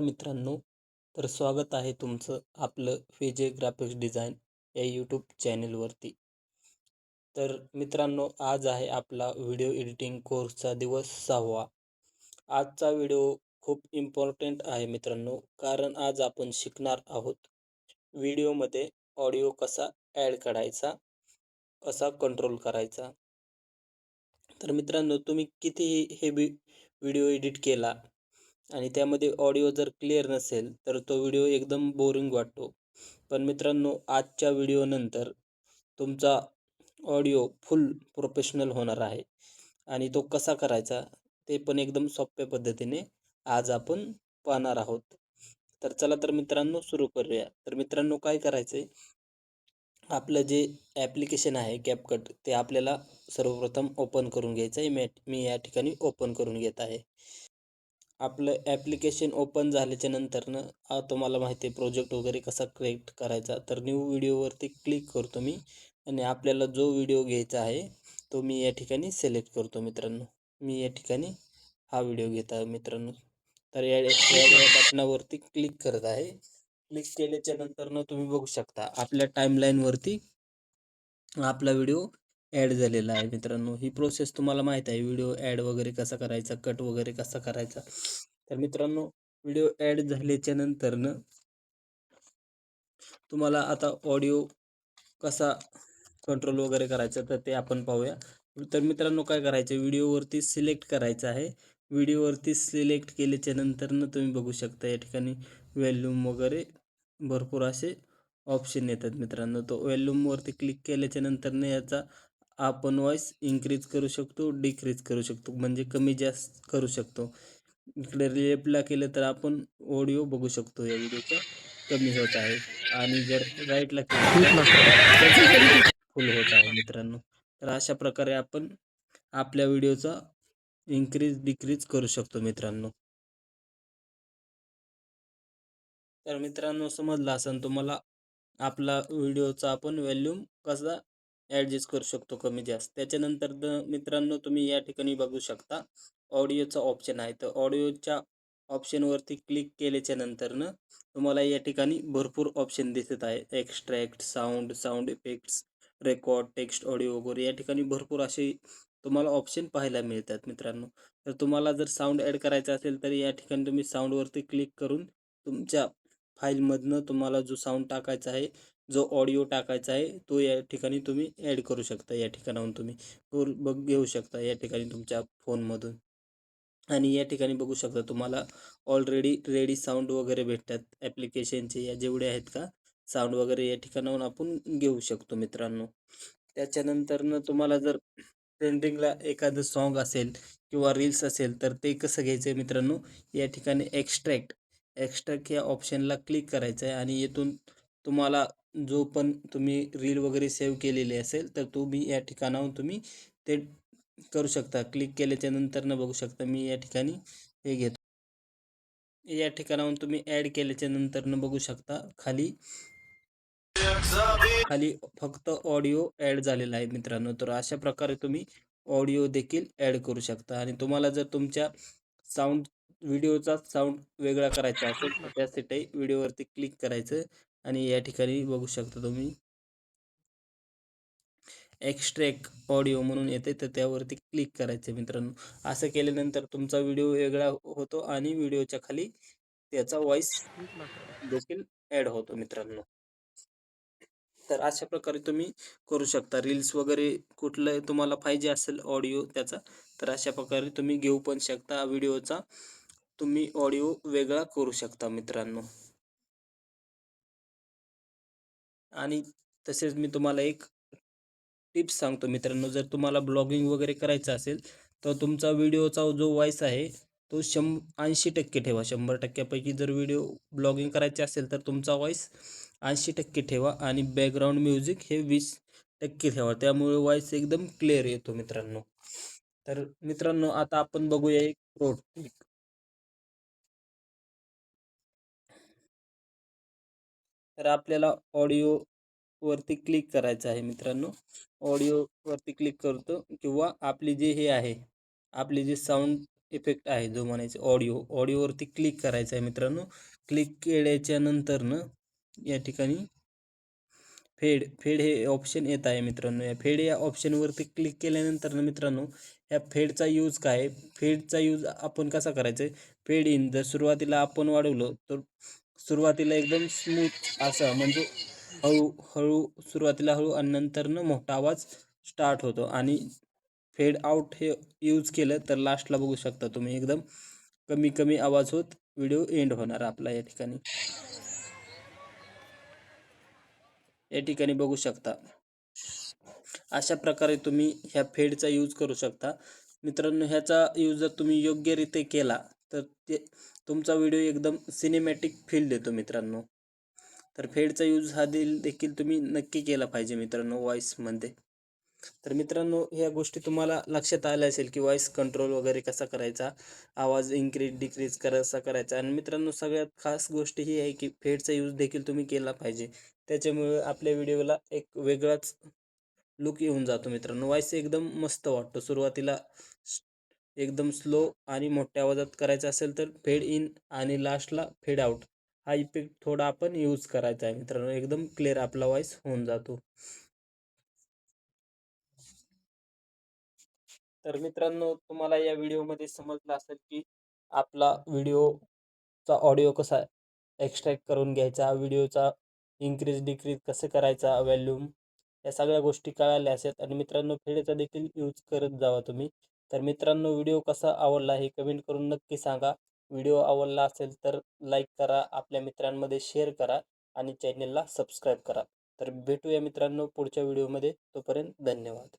मित्रांनो, तर स्वागत आहे तुमचं आपलं फेजे ग्राफिक्स डिझाईन या यूट्यूब चॅनलवरती. तर मित्रांनो, आज आहे आपला व्हिडिओ एडिटिंग कोर्सचा दिवस 6वा. आजचा व्हिडिओ खूप इम्पॉर्टंट आहे मित्रांनो, कारण आज आपण शिकणार आहोत व्हिडिओमध्ये ऑडिओ कसा ॲड करायचा, कसा कंट्रोल करायचा. तर मित्रांनो, तुम्ही कितीही हे व्हिडिओ एडिट केला आणि त्यामध्ये ऑडिओ जर क्लिअर नसेल तर तो व्हिडिओ एकदम बोरिंग वाटतो. पण मित्रांनो, आजच्या व्हिडिओनंतर तुमचा ऑडिओ फुल प्रोफेशनल होणार आहे आणि तो कसा करायचा ते पण एकदम सोप्या पद्धतीने आज आपण पाहणार आहोत. तर चला तर मित्रांनो सुरू करूया. तर मित्रांनो, काय करायचं आहे, आपलं जे ॲप्लिकेशन आहे CapCut ते आपल्याला सर्वप्रथम ओपन करून घ्यायचं आहे. मी या ठिकाणी ओपन करून घेत आहे. आपलं ॲप्लिकेशन ओपन झाल्याच्या नंतरनं तुम्हाला माहिती आहे प्रोजेक्ट वगैरे कसा क्रिएट करायचा. तर न्यू व्हिडिओवरती क्लिक करतो मी आणि आपल्याला जो व्हिडिओ घ्यायचा आहे तो मी या ठिकाणी सिलेक्ट करतो मित्रांनो. मी या ठिकाणी हा व्हिडिओ घेत आहे मित्रांनो. तर या बटनावरती क्लिक करत आहे. क्लिक केल्याच्या नंतरनं तुम्ही बघू शकता आपल्या टाईमलाईनवरती आपला व्हिडिओ ॲड झालेला आहे मित्रांनो. ही प्रोसेस तुम्हाला माहीत आहे, व्हिडिओ ॲड वगैरे कसा करायचा, कट वगैरे कसा करायचा. तर मित्रांनो, व्हिडिओ ॲड झाल्याच्या नंतरनं तुम्हाला आता ऑडिओ कसा कंट्रोल वगैरे करायचा तर ते आपण पाहूया. तर मित्रांनो, काय करायचं, व्हिडिओवरती सिलेक्ट करायचं आहे. व्हिडिओवरती सिलेक्ट केल्याच्या नंतरनं तुम्ही बघू शकता या ठिकाणी व्हॉल्यूम वगैरे भरपूर असे ऑप्शन येतात मित्रांनो. तो व्हॉल्यूमवरती क्लिक केल्याच्या नंतरनं याचा आपण व्हॉईस इन्क्रीज करू शकतो, डिक्रीज करू शकतो, म्हणजे कमी जास्त करू शकतो. इकडे लेफ्टला केलं तर आपण ऑडिओ बघू शकतो या व्हिडिओचा कमी होत आहे आणि जर राईटला केलं तर फुल होत आहे मित्रांनो. तर अशा प्रकारे आपण आपल्या व्हिडिओचा इन्क्रीज डिक्रीज करू शकतो मित्रांनो. तर मित्रांनो, समजलं असेल तुम्हाला आपला व्हिडिओचा आपण व्हॉल्यूम कसा ॲडजस्ट करू शकतो कमी जास्त. त्याच्यानंतर मित्रांनो, तुम्ही या ठिकाणी बघू शकता ऑडिओचा ऑप्शन आहे. तर ऑडिओच्या ऑप्शनवरती क्लिक केल्याच्या नंतरनं तुम्हाला या ठिकाणी भरपूर ऑप्शन दिसत आहे. Extract, sound, sound effects, record, text, audio वगैरे या ठिकाणी भरपूर असे तुम्हाला ऑप्शन पाहायला मिळतात मित्रांनो. तर तुम्हाला जर साऊंड ॲड करायचा असेल तर या ठिकाणी तुम्ही साऊंडवरती क्लिक करून तुमच्या फाईलमधनं तुम्हाला जो साऊंड टाकायचा आहे, जो ऑडिओ टाकायचा आहे, तो या ठिकाणी तुम्ही ॲड करू शकता. या ठिकाणाहून तुम्ही घेऊ शकता या ठिकाणी तुमच्या फोनमधून. आणि या ठिकाणी बघू शकता तुम्हाला ऑलरेडी रेडी साऊंड वगैरे भेटतात ॲप्लिकेशनचे, या जेवढे आहेत का साऊंड वगैरे या ठिकाणाहून आपण घेऊ शकतो मित्रांनो. त्याच्यानंतरनं तुम्हाला जर ट्रेंडिंगला एखादं सॉन्ग असेल किंवा रील्स असेल तर ते कसं घ्यायचं आहे मित्रांनो, या ठिकाणी एक्स्ट्रॅक्ट या ऑप्शनला क्लिक करायचं आहे आणि येथून तुम्हाला जो पण तुम्ही रील वगैरे सेव्ह केलेली असेल तर तुम्ही या ठिकाणाहून तुम्ही ते करू शकता. क्लिक केल्याच्या नंतरनं बघू शकता मी या ठिकाणी हे घेतो. या ठिकाणाहून तुम्ही ॲड केल्याच्या नंतरनं बघू शकता खाली खाली फक्त ऑडिओ ॲड झालेला आहे मित्रांनो. तर अशा प्रकारे तुम्ही ऑडिओ देखील ॲड करू शकता आणि तुम्हाला जर तुमच्या साऊंड व्हिडिओचा साऊंड वेगळा करायचा असेल तर त्यासाठी व्हिडिओवरती क्लिक करायचं आणि या ठिकाणी बघू शकता तुम्ही एक्स्ट्रॅक्ट ऑडिओ म्हणून येते, तर त्यावरती क्लिक करायचं मित्रांनो. असं केल्यानंतर तुमचा व्हिडिओ वेगळा होतो आणि व्हिडिओच्या खाली त्याचा व्हॉईस देखील ॲड होतो मित्रांनो. तर अशा प्रकारे तुम्ही करू शकता. रील्स वगैरे कुठलं तुम्हाला पाहिजे असेल ऑडिओ त्याचा, तर अशा प्रकारे तुम्ही घेऊ पण शकता. व्हिडिओचा तुम्ही ऑडिओ वेगळा करू शकता मित्रांनो. आणि तसेच मी तुम्हाला एक टिप्स सांगतो मित्रांनो, जर तुम्हाला ब्लॉगिंग वगैरे करायचं असेल, तर तुमचा व्हिडिओचा जो व्हॉईस आहे, तो 80% ठेवा. 100%पैकी जर व्हिडिओ ब्लॉगिंग करायचे असेल, तर तुमचा व्हॉईस 80% ठेवा आणि बॅकग्राऊंड म्युझिक हे 20% ठेवा. त्यामुळे व्हॉईस एकदम क्लिअर येतो मित्रांनो. तर मित्रांनो, आता आपण बघूया एक प्रो ट्रिक. तर आपल्याला ऑडिओवरती क्लिक करायचं आहे मित्रांनो. ऑडिओवरती क्लिक करतो किंवा आपली जे हे आहे, आपली जी साऊंड इफेक्ट आहे जो म्हणायचा ऑडिओवरती क्लिक करायचं आहे मित्रांनो. क्लिक केल्याच्या नंतरनं या ठिकाणी फेड हे ऑप्शन येत आहे मित्रांनो. या फेड या ऑप्शनवरती क्लिक केल्यानंतर ना मित्रांनो, ह्या फेडचा यूज काय आहे? फेडचा यूज आपण कसा करायचा आहे? फेड इन जर सुरुवातीला आपण वाढवलं तर सुरुवातीला एकदम स्मूथ असं म्हणजे हळू सुरुवातीला हळू आणि नंतरनं मोठा आवाज स्टार्ट होतो. आणि फेड आउट हे यूज केलं तर लास्टला बघू शकता तुम्ही एकदम कमी कमी आवाज होत व्हिडिओ एंड होणार आपला या ठिकाणी बघू शकता. अशा प्रकारे तुम्ही ह्या फेडचा यूज करू शकता मित्रांनो. ह्याचा यूज जर तुम्ही योग्यरीत्या केला तर ते तुमचा व्हिडिओ एकदम सिनेमॅटिक फील देतो मित्रांनो. तर फेडचा यूज हा देखील तुम्ही नक्की केला पाहिजे मित्रांनो व्हॉईसमध्ये. तर मित्रांनो, ह्या गोष्टी तुम्हाला लक्षात आल्या असेल की व्हॉईस कंट्रोल वगैरे कसा करायचा, आवाज इन्क्रीज डिक्रीज कसा करायचा. आणि मित्रांनो, सगळ्यात खास गोष्ट ही आहे की फेडचा यूज देखील तुम्ही केला पाहिजे. त्याच्यामुळे आपल्या व्हिडिओला एक वेगळाच लुक येऊन जातो मित्रांनो. व्हॉईस एकदम मस्त वाटतो. सुरुवातीला एकदम स्लो आणि मोठ्या आवाजात करायचं असेल तर फेड इन आणि लास्टला फेड आउट हा इफेक्ट थोडा आपण यूज करायचा आहे मित्रांनो. एकदम क्लिअर आपला व्हॉईस होऊन जातो. तर मित्रांनो, तुम्हाला या व्हिडिओमध्ये समजलं असेल की आपला व्हिडिओचा ऑडिओ कसा एक्स्ट्रॅक्ट करून घ्यायचा, व्हिडिओचा इन्क्रीज डिक्रीज कसं करायचा, व्हॉल्यूम, या सगळ्या गोष्टी कळाल्या असेल. आणि मित्रांनो, फेडचा देखील यूज करत जावा तुम्ही. तर मित्रांनो, व्हिडिओ कसा आवडला हे कमेंट करून नक्की सांगा. व्हिडिओ आवडला असेल तर लाईक करा, आपल्या मित्रांमध्ये शेअर करा आणि चॅनेलला सबस्क्राईब करा. तर भेटूया मित्रांनो पुढच्या व्हिडिओमध्ये. तोपर्यंत धन्यवाद.